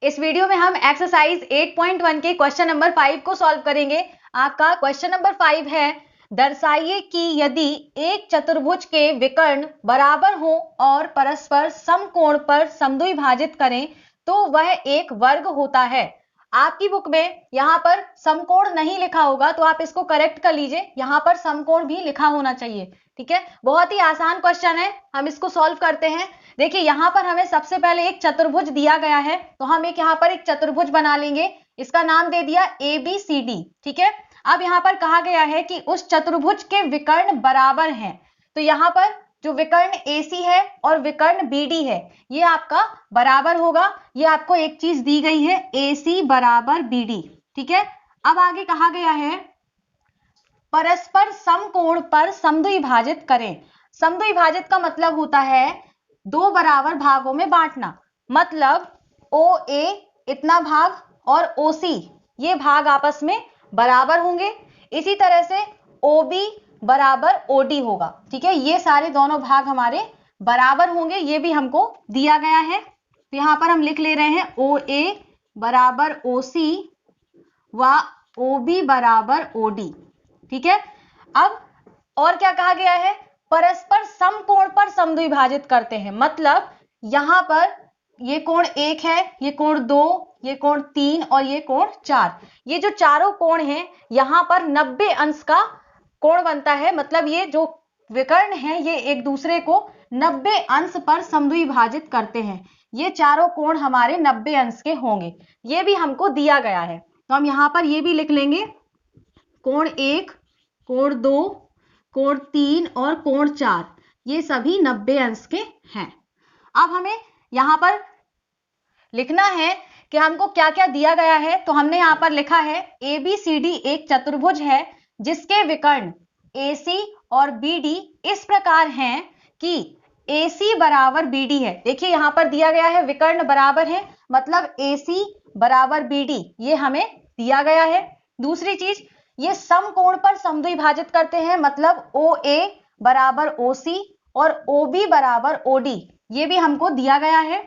इस वीडियो में हम एक्सरसाइज 8.1 के क्वेश्चन नंबर 5 को सॉल्व करेंगे। आपका क्वेश्चन नंबर 5 है, दर्शाइए कि यदि एक चतुर्भुज के विकर्ण बराबर हो और परस्पर समकोण पर समद्विभाजित करें तो वह एक वर्ग होता है। आपकी बुक में यहाँ पर समकोण नहीं लिखा होगा तो आप इसको करेक्ट कर लीजिए, यहाँ पर समकोण भी लिखा होना चाहिए। ठीक है, बहुत ही आसान क्वेश्चन है, हम इसको सॉल्व करते हैं। देखिए यहाँ पर हमें सबसे पहले एक चतुर्भुज दिया गया है, तो हम यहाँ पर एक चतुर्भुज बना लेंगे, इसका नाम दे दिया ABCD। ठीक है, अब यहाँ पर कहा गया है कि उस चतुर्भुज के विकर्ण बराबर हैं, तो यहाँ पर जो विकर्ण AC है और विकर्ण BD है ये आपका बराबर होगा। ये आपको एक चीज दी गई है AC बराबर BD। ठीक है, अब आगे कहा गया है परस्पर समकोण पर समद्विभाजित करें। समद्विभाजित का मतलब होता है दो बराबर भागों में बांटना, मतलब OA इतना भाग और OC ये भाग आपस में बराबर होंगे। इसी तरह से OB बराबर OD होगा। ठीक है, ये सारे दोनों भाग हमारे बराबर होंगे, ये भी हमको दिया गया है। तो यहां पर हम लिख ले रहे हैं OA बराबर OC व OB बराबर OD। ठीक है, अब और क्या कहा गया है, परस्पर समकोण पर समद्विभाजित करते हैं, मतलब यहां पर ये कोण 1 है, ये कोण 2, ये कोण 3 और ये कोण 4, ये जो चारों कोण हैं यहां पर 90 अंश का कोण बनता है। मतलब ये जो विकर्ण है ये एक दूसरे को 90 अंश पर समद्विभाजित करते हैं। ये चारों कोण हमारे 90 अंश के होंगे, ये भी हमको दिया गया है। तो हम यहां पर ये भी लिख लेंगे, कोण 1, कोण 2, कोण 3 और कोण 4 ये सभी 90 अंश के हैं। अब हमें यहां पर लिखना है कि हमको क्या क्या दिया गया है। तो हमने यहां पर लिखा है ABCD एक चतुर्भुज है जिसके विकर्ण AC और BD इस प्रकार हैं कि AC बराबर BD है। देखिए यहां पर दिया गया है विकर्ण बराबर है, मतलब AC बराबर BD ये हमें दिया गया है। दूसरी चीज, ये समकोण पर समद्विभाजित करते हैं, मतलब OA बराबर OC और OB बराबर OD ये भी हमको दिया गया है।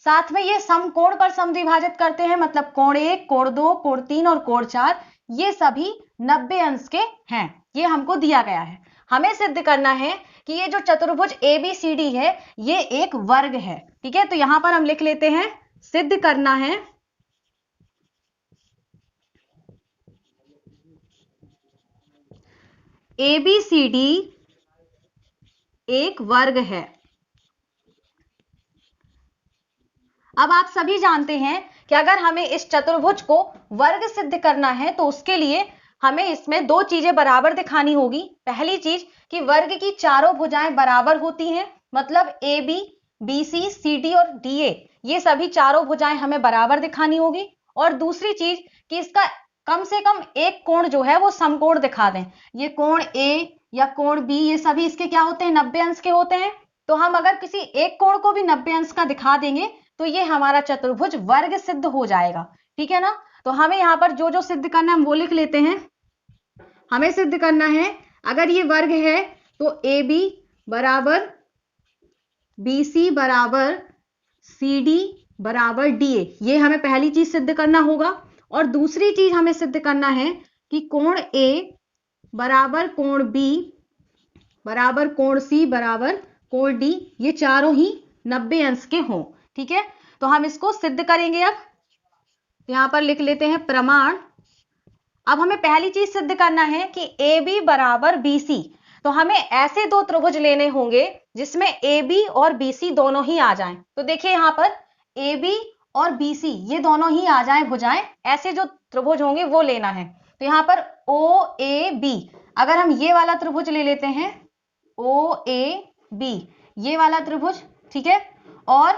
साथ में ये समकोण पर समद्विभाजित करते हैं, मतलब कोण 1, कोण 2, कोण 3 और कोण 4 ये सभी 90 अंश के हैं, ये हमको दिया गया है। हमें सिद्ध करना है कि ये जो चतुर्भुज ABCD है ये एक वर्ग है। ठीक है, तो यहां पर हम लिख लेते हैं सिद्ध करना है ABCD एक वर्ग है। अब आप सभी जानते हैं कि अगर हमें इस चतुर्भुज को वर्ग सिद्ध करना है तो उसके लिए हमें इसमें दो चीजें बराबर दिखानी होगी। पहली चीज कि वर्ग की चारों भुजाएं बराबर होती हैं, मतलब AB, BC, CD और DA ये सभी चारों भुजाएं हमें बराबर दिखानी होगी। और दूसरी चीज कि इसका कम से कम एक कोण जो है वो समकोण दिखा दें। ये कोण A या कोण B ये सभी इसके क्या होते हैं, 90 अंश के होते हैं। तो हम अगर किसी एक कोण को भी 90 अंश का दिखा देंगे तो ये हमारा चतुर्भुज वर्ग सिद्ध हो जाएगा। ठीक है ना, तो हमें यहां पर जो जो सिद्ध करना है हम वो लिख लेते हैं। हमें सिद्ध करना है अगर ये वर्ग है तो AB बराबर BC बराबर CD बराबर DA ये हमें पहली चीज सिद्ध करना होगा। और दूसरी चीज हमें सिद्ध करना है कि कोण A बराबर कोण B बराबर कोण C बराबर कोण D ये चारों ही 90 अंश के हों। ठीक है, तो हम इसको सिद्ध करेंगे। अब यहां पर लिख लेते हैं प्रमाण। अब हमें पहली चीज सिद्ध करना है कि AB बराबर BC, तो हमें ऐसे दो त्रिभुज लेने होंगे जिसमें AB और BC दोनों ही आ जाएं। तो देखिए यहां पर AB और BC ये दोनों ही आ जाएं भुजाएं, ऐसे जो त्रिभुज होंगे वो लेना है। तो यहां पर OAB अगर हम ये वाला त्रिभुज ले लेते हैं OAB ये वाला त्रिभुज, ठीक है, और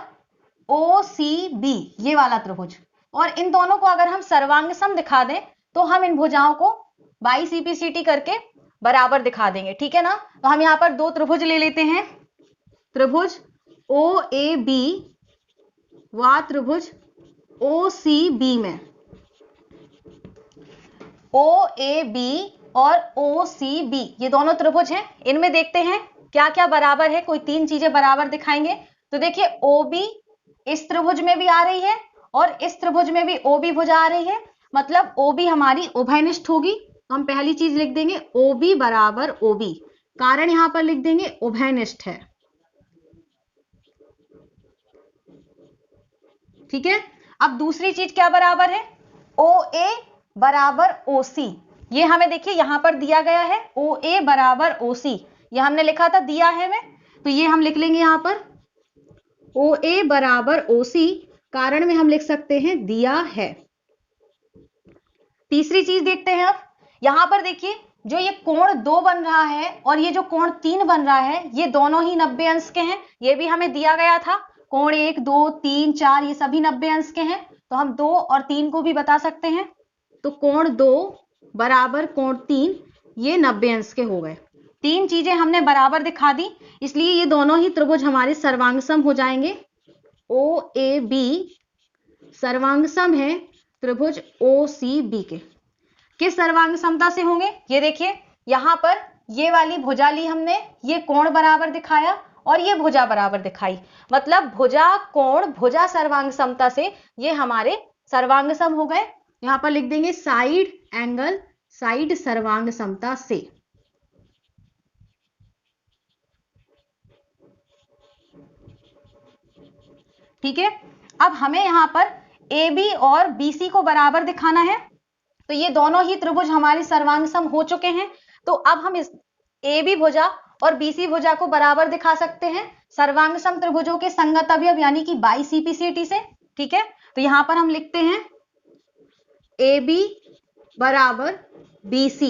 OCB ये वाला त्रिभुज, और इन दोनों को अगर हम सर्वांग सम दिखा दें तो हम इन भुजाओं को बाई CPCT करके बराबर दिखा देंगे। ठीक है ना, तो हम यहां पर दो त्रिभुज ले लेते हैं, त्रिभुज OAB व त्रिभुज OCB में OAB और OCB ये दोनों त्रिभुज हैं, इनमें देखते हैं क्या क्या बराबर है। कोई तीन चीजें बराबर दिखाएंगे। तो देखिए OB इस त्रिभुज में भी आ रही है और इस त्रिभुज में भी OB भुजा आ रही है, मतलब OB हमारी उभयनिष्ठ होगी। तो हम पहली चीज लिख देंगे OB बराबर OB, कारण यहां पर लिख देंगे उभयनिष्ठ है। ठीक है। अब दूसरी चीज क्या बराबर है, OA बराबर OC। ये हमें देखिए यहां पर दिया गया है OA बराबर OC, ये हमने लिखा था, दिया है हमें, तो ये हम लिख लेंगे यहां पर OA बराबर OC, कारण में हम लिख सकते हैं दिया है। तीसरी चीज देखते हैं अब, यहां पर देखिए जो ये कोण 2 बन रहा है और ये जो कोण 3 बन रहा है, ये दोनों ही 90 अंश के हैं। ये भी हमें दिया गया था, कोण 1, 2, 3, 4 ये सभी 90 अंश के हैं, तो हम 2 और 3 को भी बता सकते हैं। तो कोण 2 बराबर कोण 3 ये 90 अंश के हो गए। तीन चीजें हमने बराबर दिखा दी, इसलिए ये दोनों ही त्रिभुज हमारे सर्वांगसम हो जाएंगे। OAB सर्वांगसम है त्रिभुज OCB के। किस सर्वांग समता से होंगे, ये देखिए यहां पर ये वाली भुजा ली हमने, ये कोण बराबर दिखाया और ये भुजा बराबर दिखाई, मतलब भुजा कोण भुजा सर्वांग समता से ये हमारे सर्वांग सम हो गए। यहां पर लिख देंगे साइड एंगल, साइड सर्वांग समता से। ठीक है। अब हमें यहां पर AB और BC को बराबर दिखाना है, तो ये दोनों ही त्रिभुज हमारे सर्वांग सम हो चुके हैं। तो अब हम इस AB भुजा और BC भुजा को बराबर दिखा सकते हैं सर्वांग सम त्रिभुजों के संगत अवयव यानी कि बाई CPCT से। ठीक है, तो यहां पर हम लिखते हैं AB बराबर BC,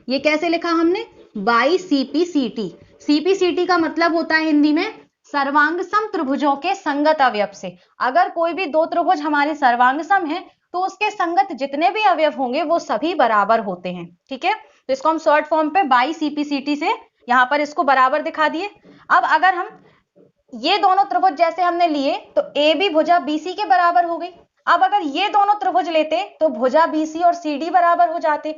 ये कैसे लिखा हमने, बाई CPCT। CPCT का मतलब होता है हिंदी में सर्वांग सम त्रिभुजों के संगत अवयव से। अगर कोई भी दो त्रिभुज हमारे सर्वांग सम है तो उसके संगत जितने भी अवयव होंगे वो सभी बराबर होते हैं। ठीक है, तो इसको हम शॉर्ट फॉर्म पे बाई CPCT से यहां पर इसको बराबर दिखा दिए। अब अगर हम ये दोनों त्रिभुज जैसे हमने लिए तो AB भुजा BC के बराबर हो गई। अब अगर ये दोनों त्रिभुज लेते तो भुजा BC और CD बराबर हो जाते।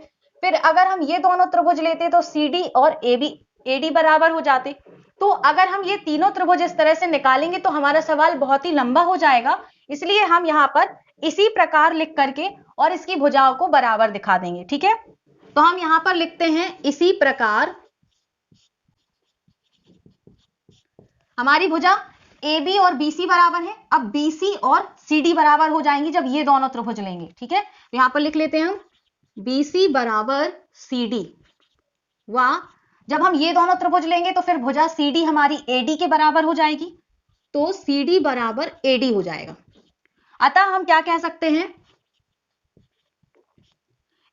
फिर अगर हम ये दोनों त्रिभुज लेते तो CD और AD बराबर हो जाते। तो अगर हम ये तीनों त्रिभुज इस तरह से निकालेंगे तो हमारा सवाल बहुत ही लंबा हो जाएगा, इसलिए हम यहां पर इसी प्रकार लिख करके और इसकी भुजाओं को बराबर दिखा देंगे। ठीक है, तो हम यहां पर लिखते हैं इसी प्रकार हमारी भुजा AB और BC बराबर है। अब BC और CD बराबर हो जाएंगी जब ये दोनों त्रिभुज लेंगे। ठीक है, तो यहां पर लिख लेते हैं हम BC बराबर CD। वाह, जब हम ये दोनों त्रिभुज लेंगे तो फिर भुजा CD हमारी AD के बराबर हो जाएगी, तो CD बराबर AD हो जाएगा। अतः हम क्या कह सकते हैं,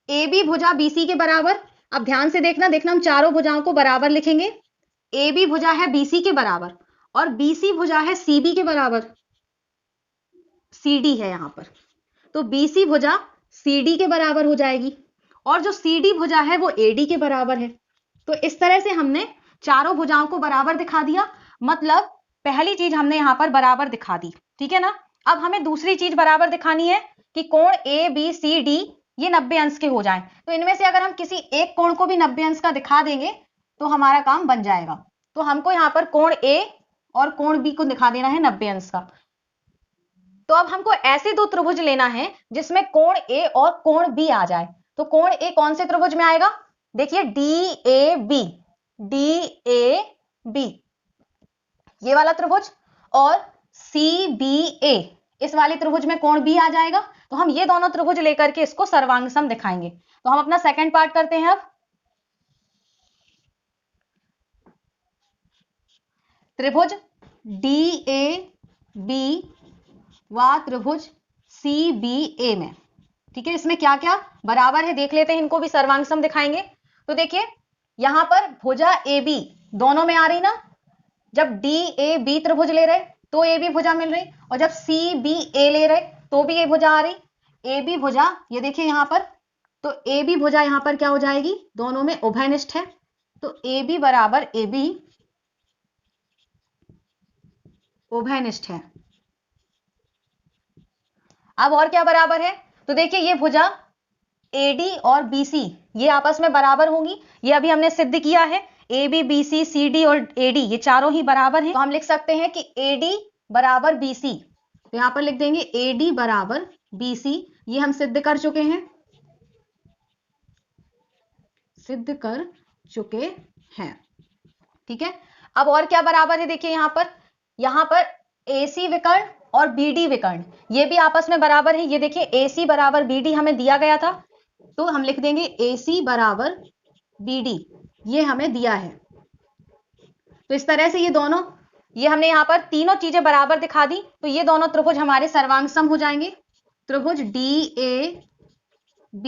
AB भुजा BC के बराबर। अब ध्यान से देखना हम चारों भुजाओं को बराबर लिखेंगे। AB भुजा है BC के बराबर और BC भुजा है CB के बराबर, CD है यहां पर, तो BC भुजा CD के बराबर हो जाएगी और जो CD भुजा है वो AD के बराबर है। तो इस तरह से हमने चारों भुजाओं को बराबर दिखा दिया, मतलब पहली चीज हमने यहां पर बराबर दिखा दी। ठीक है ना, अब हमें दूसरी चीज बराबर दिखानी है कि कोण ABCD ये 90 अंश के हो जाएं। तो इनमें से अगर हम किसी एक कोण को भी 90 अंश का दिखा देंगे तो हमारा काम बन जाएगा। तो हमको यहां पर कोण A और कोण B को दिखा देना है 90 अंश का। तो अब हमको ऐसे दो त्रिभुज लेना है जिसमें कोण A और कोण B आ जाए। तो कोण A कौन से त्रिभुज में आएगा, देखिए DAB ये वाला त्रिभुज, और CBA इस वाले त्रिभुज में कोण B आ जाएगा। तो हम ये दोनों त्रिभुज लेकर के इसको सर्वांग सम दिखाएंगे। तो हम अपना सेकंड पार्ट करते हैं। अब त्रिभुज DAB व त्रिभुज CBA में, ठीक है, इसमें क्या क्या बराबर है देख लेते हैं, इनको भी सर्वांग सम दिखाएंगे। तो देखिए यहां पर भुजा AB दोनों में आ रही ना, जब DAB त्रिभुज ले रहे तो AB भुजा मिल रही, और जब CBA ले रहे तो भी ये भुजा आ रही। AB भुजा ये देखिए यहां पर, तो AB भुजा यहां पर क्या हो जाएगी, दोनों में उभयनिष्ठ है, तो AB बराबर AB उभयनिष्ठ है। अब और क्या बराबर है, तो देखिए ये भुजा AD और BC ये आपस में बराबर होंगी, ये अभी हमने सिद्ध किया है। AB, BC, CD और AD ये चारों ही बराबर हैं। तो हम लिख सकते हैं कि AD बराबर BC तो यहां पर लिख देंगे AD बराबर BC। ये हम सिद्ध कर चुके हैं, सिद्ध कर चुके हैं। ठीक है, अब और क्या बराबर है, देखिए यहां पर AC विकर्ण और BD विकर्ण ये भी आपस में बराबर है। ये देखिए AC बराबर BD हमें दिया गया था, तो हम लिख देंगे AC बराबर BD, ये हमें दिया है। तो इस तरह से ये हमने यहां पर तीनों चीजें बराबर दिखा दी, तो ये दोनों त्रिभुज हमारे सर्वांग सम हो जाएंगे। त्रिभुज DAB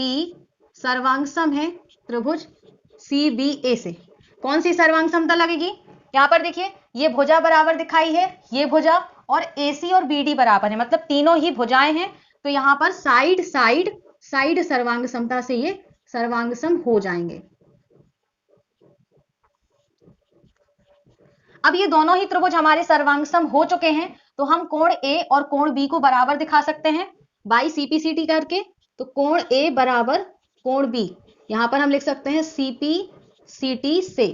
सर्वांग सम है त्रिभुज CBA से। कौन सी सर्वांग समता लगेगी, यहां पर देखिए ये भुजा बराबर दिखाई है, ये भुजा, और AC और BD बराबर है, मतलब तीनों ही भुजाएं हैं। तो यहां पर साइड साइड साइड सर्वांग समता से ये सर्वांग सम हो जाएंगे। अब ये दोनों ही त्रिभुज हमारे सर्वांग सम हो चुके हैं, तो हम कोण A और कोण B को बराबर दिखा सकते हैं बाई CPCT करके। तो कोण A बराबर कोण B, यहां पर हम लिख सकते हैं CPCT से।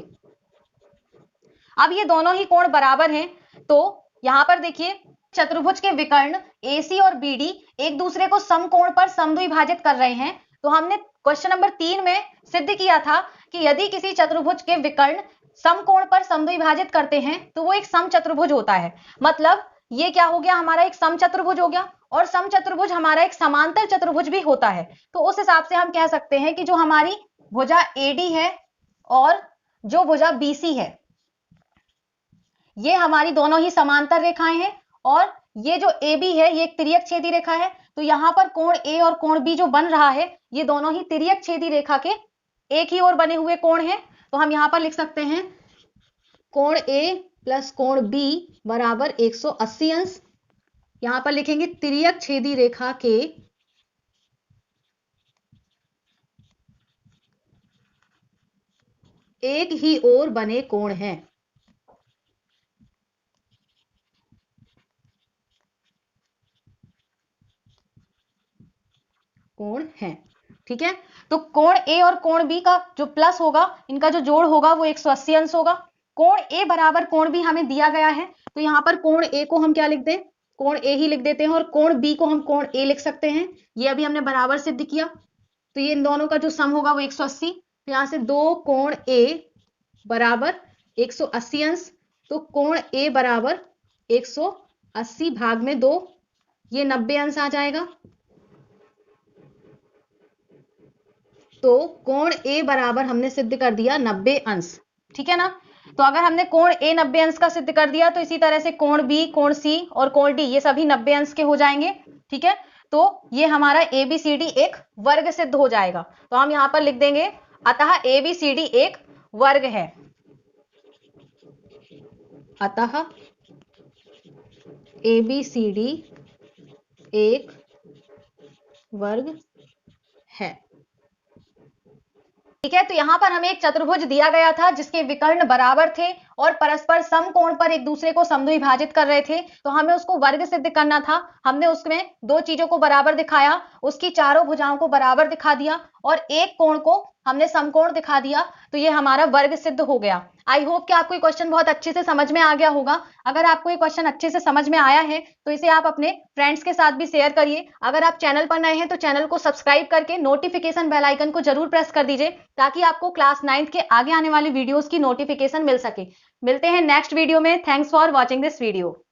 अब ये दोनों ही कोण बराबर हैं, तो यहां पर देखिए चतुर्भुज के विकर्ण AC और BD एक दूसरे को समकोण पर समद्विभाजित कर रहे हैं। तो हमने क्वेश्चन नंबर 3 में सिद्ध किया था कि यदि किसी चतुर्भुज के विकर्ण समकोण पर समद्विभाजित करते हैं तो वो एक समचतुर्भुज होता है। मतलब ये क्या हो गया, हमारा एक समचतुर्भुज हो गया, और समचतुर्भुज हमारा एक समांतर चतुर्भुज भी होता है। तो उस हिसाब से हम कह सकते हैं कि जो हमारी भुजा AD है और जो भुजा BC है, ये हमारी दोनों ही समांतर रेखाएं हैं, और ये जो AB है ये एक तिर्यक छेदी रेखा है। तो यहां पर कोण A और कोण B जो बन रहा है, ये दोनों ही तिर्यक छेदी रेखा के एक ही ओर बने हुए कोण हैं। तो हम यहां पर लिख सकते हैं कोण A प्लस कोण B बराबर 180 अंश। यहां पर लिखेंगे तिर्यक छेदी रेखा के एक ही ओर बने कोण हैं। कोण है, ठीक है। तो कोण A और कोण B का जो प्लस होगा, इनका जो जोड़ होगा वो 180 अंश होगा। कोण A बराबर कोण B हमें दिया गया है, तो यहां पर कोण A को हम क्या लिख दें, कोण A ही लिख देते हैं, और कोण B को हम कोण A लिख सकते हैं। ये अभी हमने बराबर सिद्ध किया। तो ये इन दोनों का जो सम होगा वो 180। तो यहां से दो कोण A बराबर 180 अंश, तो कोण A बराबर 180 भाग में 2, ये 90 अंश आ जाएगा। तो कोण A बराबर हमने सिद्ध कर दिया 90 अंश, ठीक है ना। तो अगर हमने कोण A 90 अंश का सिद्ध कर दिया, तो इसी तरह से कोण B, कोण C और कोण D ये सभी 90 अंश के हो जाएंगे, ठीक है। तो ये हमारा ABCD एक वर्ग सिद्ध हो जाएगा। तो हम यहां पर लिख देंगे अतः ABCD एक वर्ग है, अतः ABCD एक वर्ग है, ठीक है। तो यहां पर हमें एक चतुर्भुज दिया गया था जिसके विकर्ण बराबर थे और परस्पर समकोण पर एक दूसरे को समद्विभाजित कर रहे थे, तो हमें उसको वर्ग सिद्ध करना था। हमने उसमें दो चीजों को बराबर दिखाया, उसकी चारों भुजाओं को बराबर दिखा दिया और एक कोण को हमने समकोण दिखा दिया, तो ये हमारा वर्ग सिद्ध हो गया। आई होप कि आपको ये क्वेश्चन बहुत अच्छे से समझ में आ गया होगा। अगर आपको ये क्वेश्चन अच्छे से समझ में आया है तो इसे आप अपने फ्रेंड्स के साथ भी शेयर करिए। अगर आप चैनल पर नए हैं तो चैनल को सब्सक्राइब करके नोटिफिकेशन बेल आइकन को जरूर प्रेस कर दीजिए, ताकि आपको क्लास 9th के आगे आने वाले वीडियोस की नोटिफिकेशन मिल सके। मिलते हैं नेक्स्ट वीडियो में। Thanks for watching this video.